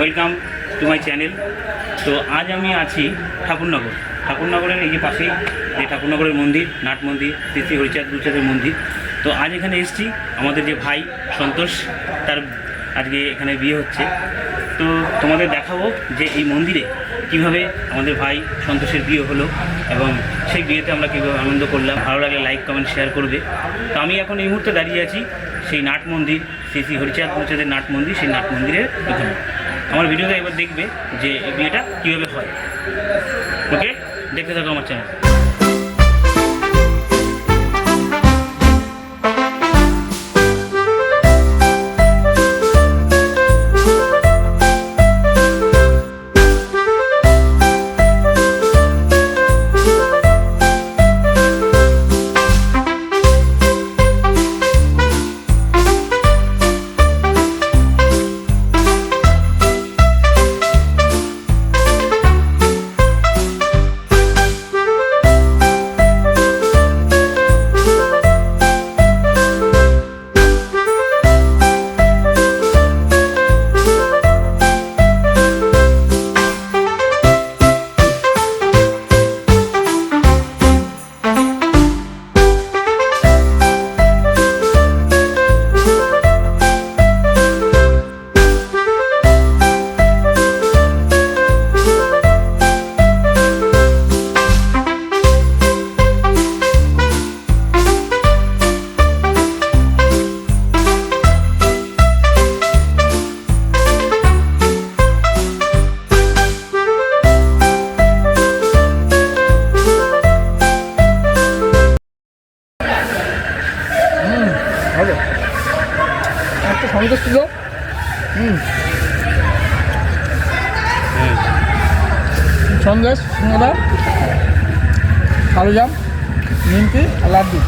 Welcome to my channel. তো আজ আমি আছি ঠাকুরনগরের এই যে পাশেই যে ঠাকুরনগরের মন্দির, নাট মন্দির, শ্রী শ্রী হরিচাঁদ গুরুচাঁদের মন্দির। তো আজ এখানে এসেছি, আমাদের যে ভাই সন্তোষ, তার আজকে এখানে বিয়ে হচ্ছে। তো তোমাদের দেখাবো যে এই মন্দিরে কিভাবে আমাদের ভাই সন্তোষের বিয়ে হলো এবং সেই বিয়েতে আমরা কীভাবে আনন্দ করলাম। ভালো লাগলে লাইক কমেন্ট শেয়ার করবে। তো আমি এখন এই মুহূর্তে দাঁড়িয়ে আছি সেই নাট মন্দির, শ্রী শ্রী হরিচাঁদ গুরুচাঁদের নাট মন্দির, সেই নাট মন্দিরের এখানে। আমার ভিডিওতে এবার দেখবে যে এই বিয়েটা কীভাবে হয়। ওকে, দেখতে থাকো আমার চ্যানেল। একটা সন্দেশ ছিল, সন্দেশ, সিঙ্গারা, কালোজাম, নিমকি আর লাড্ডু।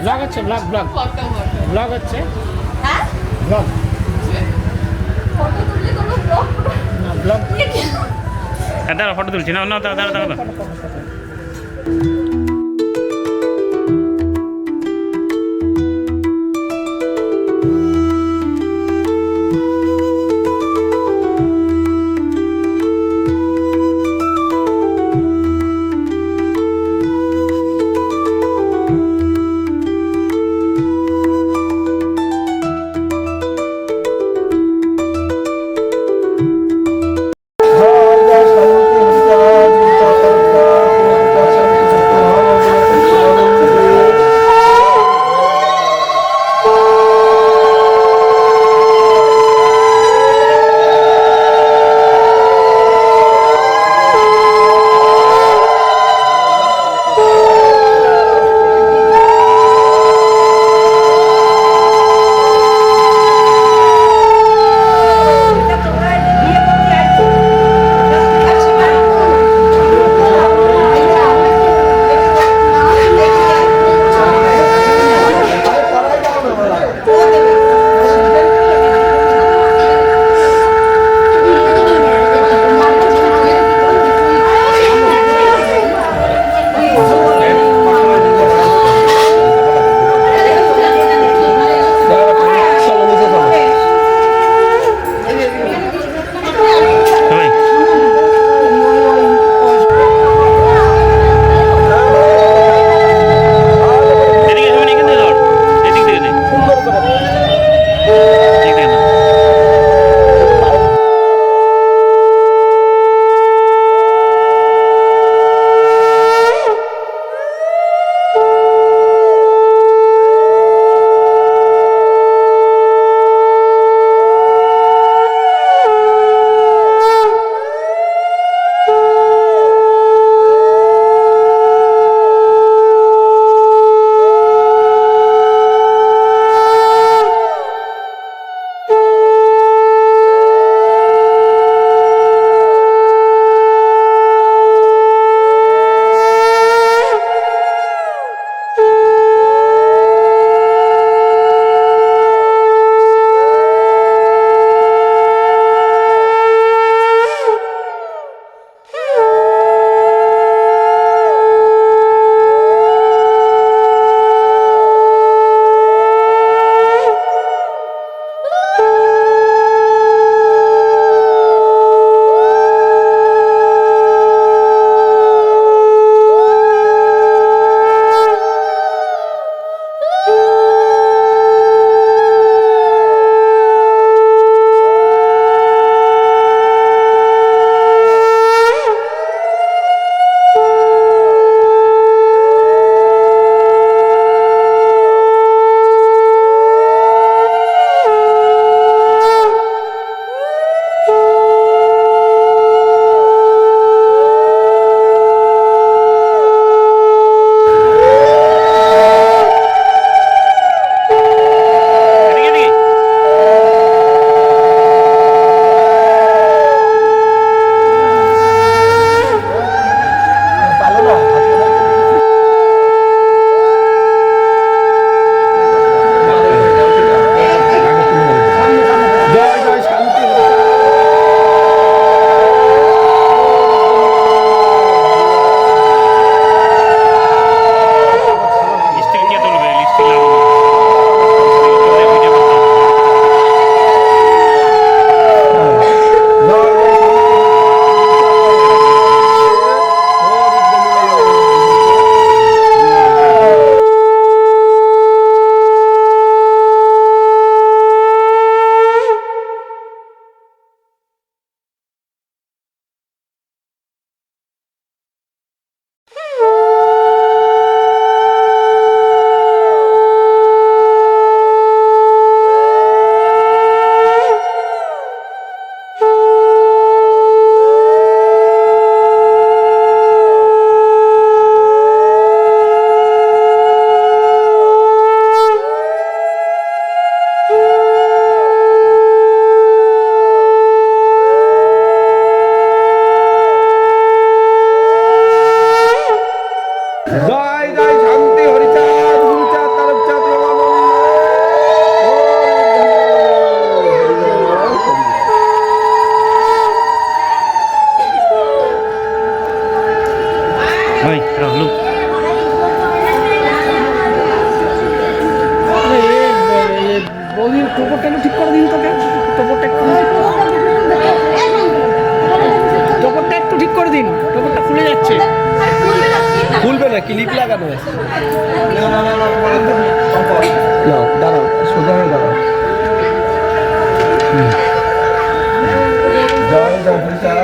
ব্লগ হচ্ছে, ব্লগ হচ্ছে, ব্লগ না, ব্লগ। দাঁড়া, ফটো তুলছি না, না দাঁড়া দাঁড়া দাঁড়া।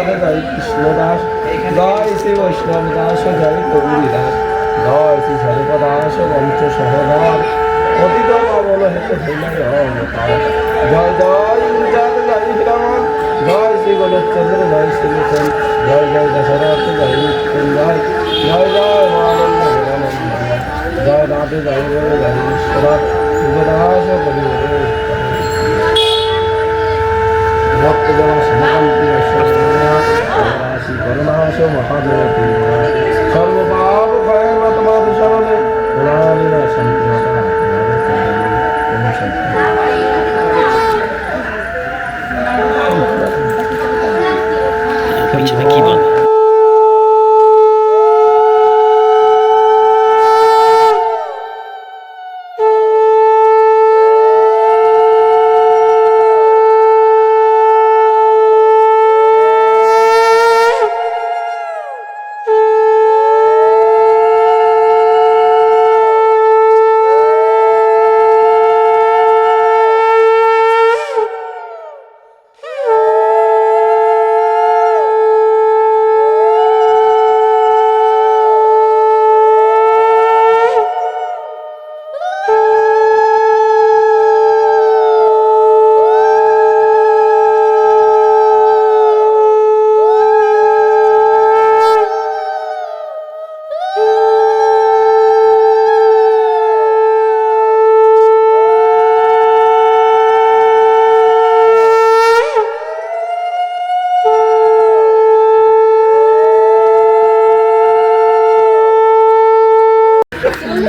রাধে জয় কৃষ্ণ দাস জয় শ্রী বৈষ্ণব দাস জয় গৌরী দাস জয় শ্রী স্বরূপদাস বঞ্চ সহদার অতীত পাবন হেতু হইলাই অবতার জয় জয় ইন্দ্রাদ জয় হিরমন জয় শ্রী গোলকচন্দ্র জয় শ্রীকৃষ্ণ জয় জয় দশরথ জয় মৃত্যুঞ্জয় জয় জয় মহানন্দ হিরানন্দ জয় রাধে জয় জয় জয় ঈশ্বর দাস বলি ভক্তজন শ্রীকান্তি রাশি করুণাশ মহাদেব সর্বপাপ ভয়ের মতবাদ শরণে পুরাণী শান্তি কি বল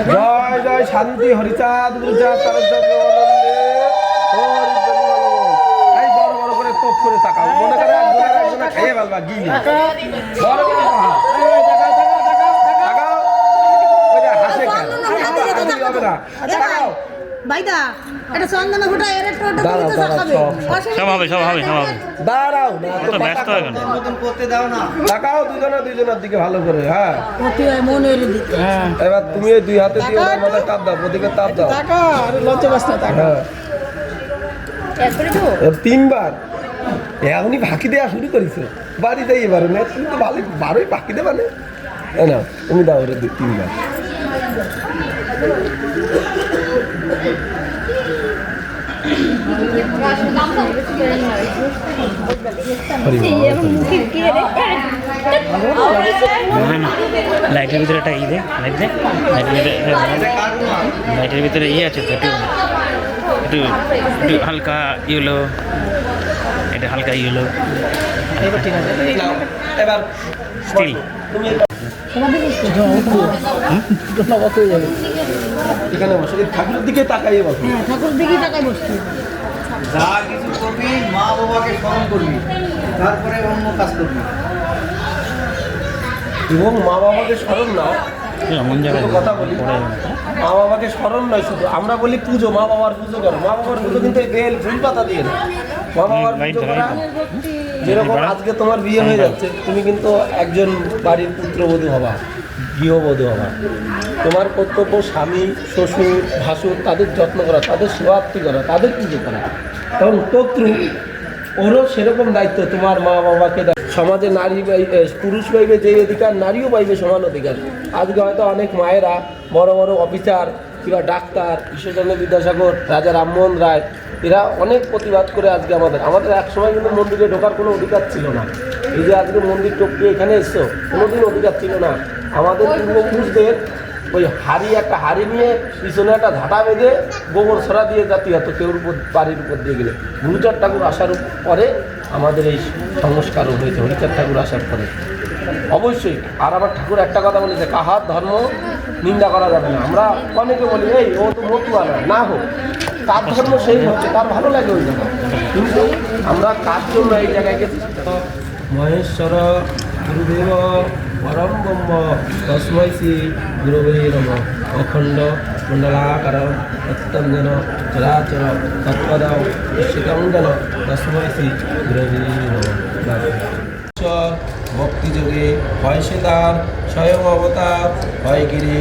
জয় জয় শান্তি হরিচাঁদ গুরুচাঁদ এই বড় বড় করে তোপ করে তাকাও মনে করে একজনের খেয়ে ফেলবা গিয়ে বড় বড় তাকাও ওই যে হাসে কেন হবে না তাকাও ভাইদা এটা চন্দনা ফুটা এর একটু দাঁড়াও দাঁড়াও সব হবে দাঁড়াও না তো ব্যস্ত হয়ে গেল তাকাও দুজনের দিকে ভালো করে হ্যাঁ প্রতি মনের দিকে হ্যাঁ এবার তুমি এই দুই হাতে দিয়ে ওর মাথায় টাপ দাও প্রদীপে টাপ দাও টাকা আর লজ্জা বাস না টাকা হ্যাঁ একবারে তো এবার তিনবার এমনই ফাঁকি দেওয়া শুরু করেছে বাড়ি যাই এবারে না তুমি তো ভালো বারোই ফাঁকি দেবা না না তুমি দাও ওরে তিনবার লাইটের ভিতরে একটা লাইটের ভিতরে আছে তো একটু একটু একটু হালকা ইয়েলো এটা হালকা ইয়েলো এবার ঠিক আছে এবার স্টিল তুমি নগদ হয়ে যাবে এখানে বসে ঠাকুরের দিকে তাকাইয়ে বসো হ্যাঁ ঠাকুর দিকে টাকায় বসতে যা কিছু করবি মা বাবাকে স্মরণ করবি তারপরে অন্য কাজ করবি এবং মা বাবাকে স্মরণ নাও এমন জায়গায় দুটো কথা বলি মা বাবাকে স্মরণ নয় শুধু আমরা বলি পুজো মা বাবার পুজো করো মা বাবার পুজো কিন্তু এই বেল ফুল পাতা দিয়ে না মা বাবার পুজো করা যেরকম আজকে তোমার বিয়ে হয়ে যাচ্ছে তুমি কিন্তু একজন বাড়ির পুত্রবধূ হবা গৃহবধূ হবা তোমার কর্তব্য স্বামী শ্বশুর ভাসুর তাদের যত্ন করা তাদের সেবার্থী করা তাদের পুজো করা এবং কর্তৃ ওরও সেরকম দায়িত্ব তোমার মা বাবাকে সমাজে নারী পুরুষ পাইবে যে অধিকার নারীও পাইবে সমান অধিকার আজকে হয়তো অনেক মায়েরা বড় বড় অফিসার কিংবা ডাক্তার ঈশ্বরচন্দ্র বিদ্যাসাগর রাজা রামমোহন রায় এরা অনেক প্রতিবাদ করে আজকে আমাদের একসময় কিন্তু মন্দিরে ঢোকার কোনো অধিকার ছিল না এই যে আজকে মন্দির টপকে এখানে এসছো কোনোদিন অধিকার ছিল না আমাদের পূর্বপুরুষদের ওই একটা হাড়ি নিয়ে পিছনে একটা ঝাঁটা বেঁধে গোবর ছড়া দিয়ে জাতি হতো কেউর উপর বাড়ির উপর দিয়ে গেলে গুরুচার ঠাকুর আসার পরে আমাদের এই সংস্কারও হয়েছে হরিচাঁদ ঠাকুর আসার পরে অবশ্যই আর আমার ঠাকুর একটা কথা বলেছে কাহার ধর্ম নিন্দা করা যাবে না আমরা অনেকে বলি এই ও তো মতুয়া না হোক কার ধর্ম সেই হচ্ছে তার ভালো লাগে ওই জায়গা কিন্তু আমরা কার জন্য এই জায়গায় গেছি মহেশ্বর গুরুদেব পরম ব্রহ্ম তস্मै শ্রী গুরবে নমঃ অখণ্ড মণ্ডলাকার তত্তঞ্জন চরাচর তৎপদং নিশ্চিতঞ্জন তস্मै শ্রী গুরবে নমঃ ভক্তিযোগে হয় সে তার স্বয়ং অবতার হয় গিরি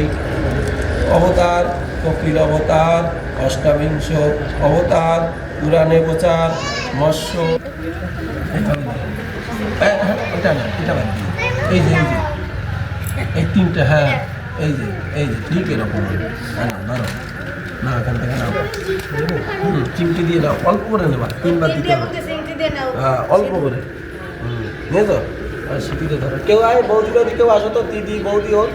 অবতার কপিল অবতার অষ্টাবিংশ অবতার পুরাণে প্রচার মৎস্য এটা না, এটা বাদ দিও। এই যে এই তিনটে, হ্যাঁ এই যে ঠিক এরকম হ্যাঁ ধরো না, এখান থেকে নাও, চিমটি দিয়ে নাও, অল্প করে নেবা, তিনবার দিতে হবে, হ্যাঁ অল্প করে নিয়ে তো। আর সিটিতে ধরো কেউ আয়, বৌদি বৌদি কেউ আসো তো, দিদি বৌদি হোক,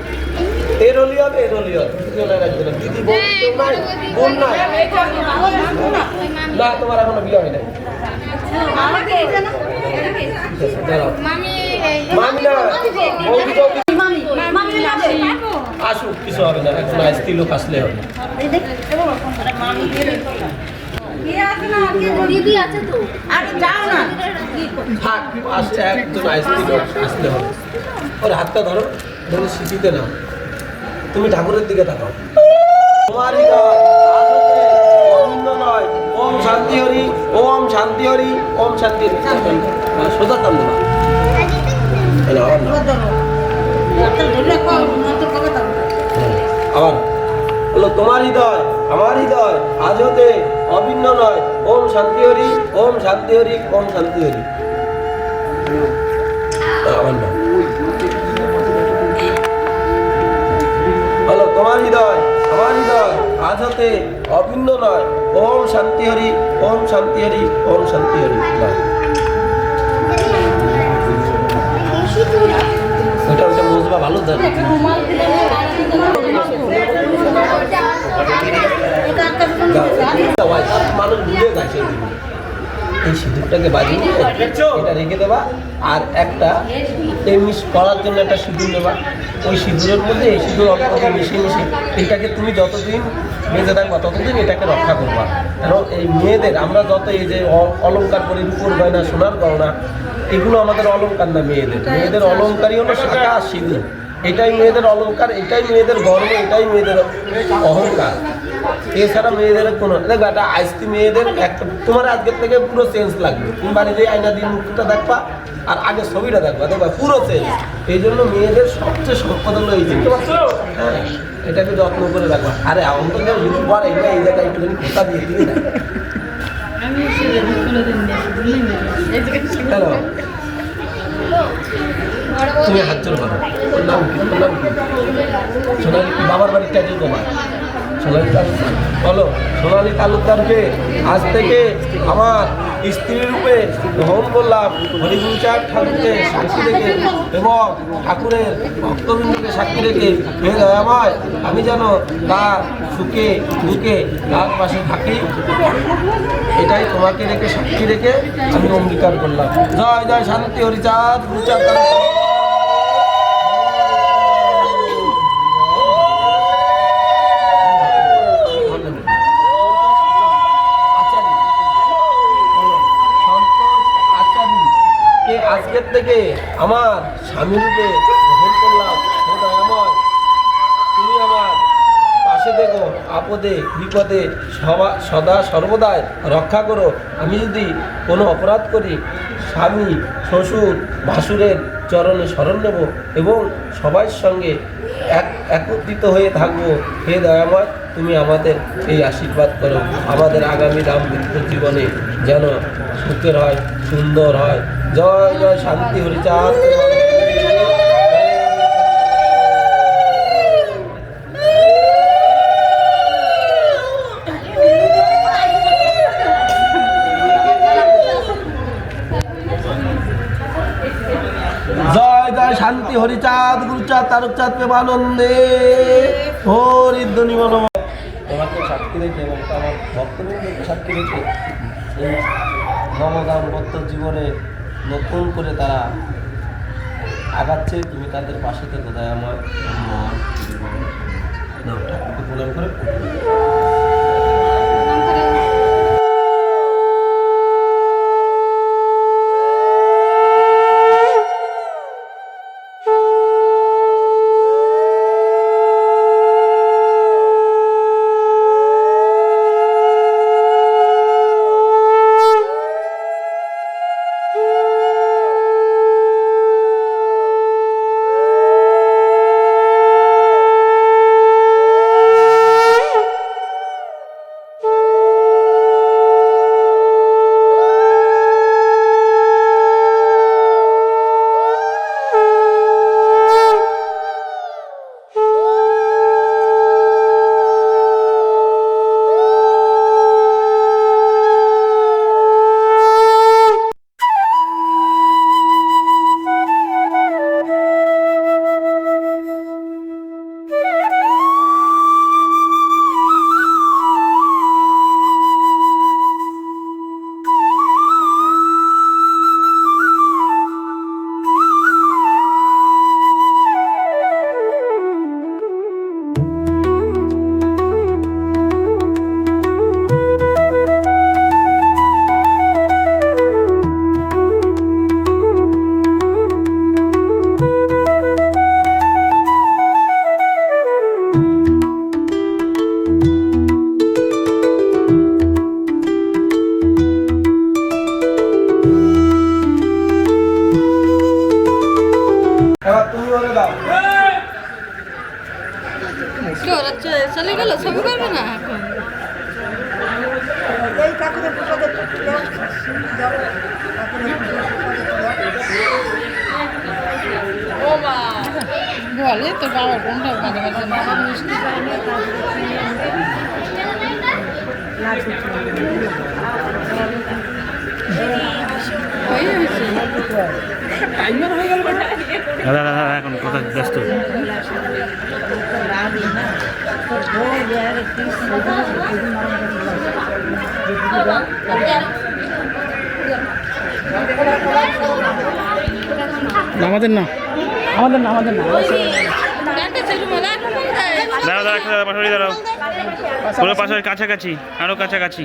এর হলি হবে, এর হলি হবে, দিদি হলে রাখবে না, দিদি বৌদি কেউ নাই, বোন নাই, না তোমার এখনো বিয়ে হয় নাই। দাঁড়াও, মামি না, বৌদি বৌদি আসুক, কিছু হবে না, একজন স্ত্রী লোক আসলে হবে। দিদি আছে তো, আর যাও না। থাক, আসছে একজন স্ত্রী লোক আসলে হবে। ওর হাতটা ধরো, ধরে সিটিতে নাও, তুমি ঠাকুরের দিকে তাকাও। তোমারই নয়, আজ হতে অভিন্ন নয়, ওম শান্তি হরি, ওম শান্তি হরি, ওম শান্তি হরি। সোজা কাম দেবা, আবার না, আবার হলো তোমার হৃদয় আমার হৃদয় আজ হতে অভিন্ন নয়, ওম শান্তি হরি, ওম শান্তি হরি, ওম শান্তি হরি। আবার না, হলো তোমার হৃদয় আমার হৃদয় আজ হতে অভিন্ন নয়, ওম শান্তি হরি, ওম শান্তি হরি, ওম শান্তি হরি। ওটা ওটা মজবা ভালো দেন, মানুষ ভুলে যায় সেই দিন। এই সিঁদুরটাকে বাজিয়ে এটা রেখে দেবা, আর একটা এমনি করার জন্য একটা সিঁদুর নেবা, ওই সিঁদুরের মধ্যে এই সিঁদুর অল্প অল্প মিশিয়ে মিশিয়ে এটাকে তুমি যতদিন বেঁধে থাকবা ততদিন এটাকে রক্ষা করবা। কারণ এই মেয়েদের আমরা যত এই যে অলংকার করি, রূপোর গয়না, সোনার গয়না, এগুলো আমাদের অলংকার না, মেয়েদের অলংকারই হলো শাখা আর সিঁদুর। এটাই মেয়েদের অলংকার, এটাই মেয়েদের গর্ব, এটাই মেয়েদের অহংকার। এছাড়া মেয়েদের কোনো দেখবে একটা আইসি মেয়েদের একটা, তোমার আজকের থেকে পুরো চেঞ্জ লাগবে। তুমি বাড়িতে আয়না দিয়ে মুখটা দেখবা আর আগে ছবিটা দেখবা, দেখবা পুরো চেঞ্জ। এই জন্য মেয়েদের সবচেয়ে সম্পদ হলো এই জিনিস, হ্যাঁ এটাকে যত্ন করে রাখবা। আরে অন্তত যদি বলে এটা এই জায়গায় একটুখানি খোঁটা দিয়ে দিবি না। হ্যালো, তুমি হাত জোর করো, ওর নাম কি, ওর নাম কি? সোনালি, বাবার বাড়ির টাইটেল তোমার সোনালি তালুকদার। বলো, সোনালি তালুকদারকে আজ থেকে আমার স্ত্রী রূপে গ্রহণ করলাম, হরিগুরুচাঁদ ঠাকুরকে সাক্ষী রেখে এবং ঠাকুরের ভক্তবৃন্দকে সাক্ষী রেখে, হে দয়াময়, আমি যেন তার সুখে দুঃখে তার পাশে থাকি, এটাই তোমাকে রেখে সাক্ষী রেখে আমি অঙ্গীকার করলাম। জয় জয় শান্তি হরিচাঁদ গুরুচাঁদ। আজকের থেকে আমার স্বামী রূপে গ্রহণ করলাম, হে দয়াময়, তুমি আমার পাশে দেখো, আপদে বিপদে সদা সর্বদাই রক্ষা করো। আমি যদি কোনো অপরাধ করি, স্বামী শ্বশুর ভাসুরের চরণে শরণ নেব এবং সবার সঙ্গে একত্রিত হয়ে থাকবো। হে দয়াময়, তুমি আমাদের এই আশীর্বাদ করো, আমাদের আগামী দাম্পত্য জীবনে যেন সুখের হয়, সুন্দর হয়। জয় জয় শান্তি হরিচাঁদ। জয় জয় শান্তি হরিচাঁদ গুরুচাঁদ তারকচাঁদ প্রেমানন্দে হরিধ্বনি বলো। তোমাকে সাক্ষী রেখে এবং আমার ভক্তবৃন্দকে সাক্ষী রেখে এই নবদাম্পত্য জীবনে নতুন করে তারা আগাচ্ছে, তুমি তাদের পাশে থেকে দয়াময়। ঠাকুরকে প্রণাম করে দাও কি ওরা চলে গেল ছবি করবে না এখন এই ঠাকুরের পুজোতে ও মা বলে তো বাবা কোনটা মাঝে মাঝে মিষ্টি ওই হয়েছে টাইমার হয়ে গেল দাদা দাদা এখন কোথায় ব্যস্ত আমাদের না আমাদের না আমাদের না কাকে ছিল মেলা দাঁড়াও দাঁড়াও একটু দাঁড়াও, পাশাপাশি দাঁড়াও পুরো পাশাপাশি কাছাকাছি আরও কাছাকাছি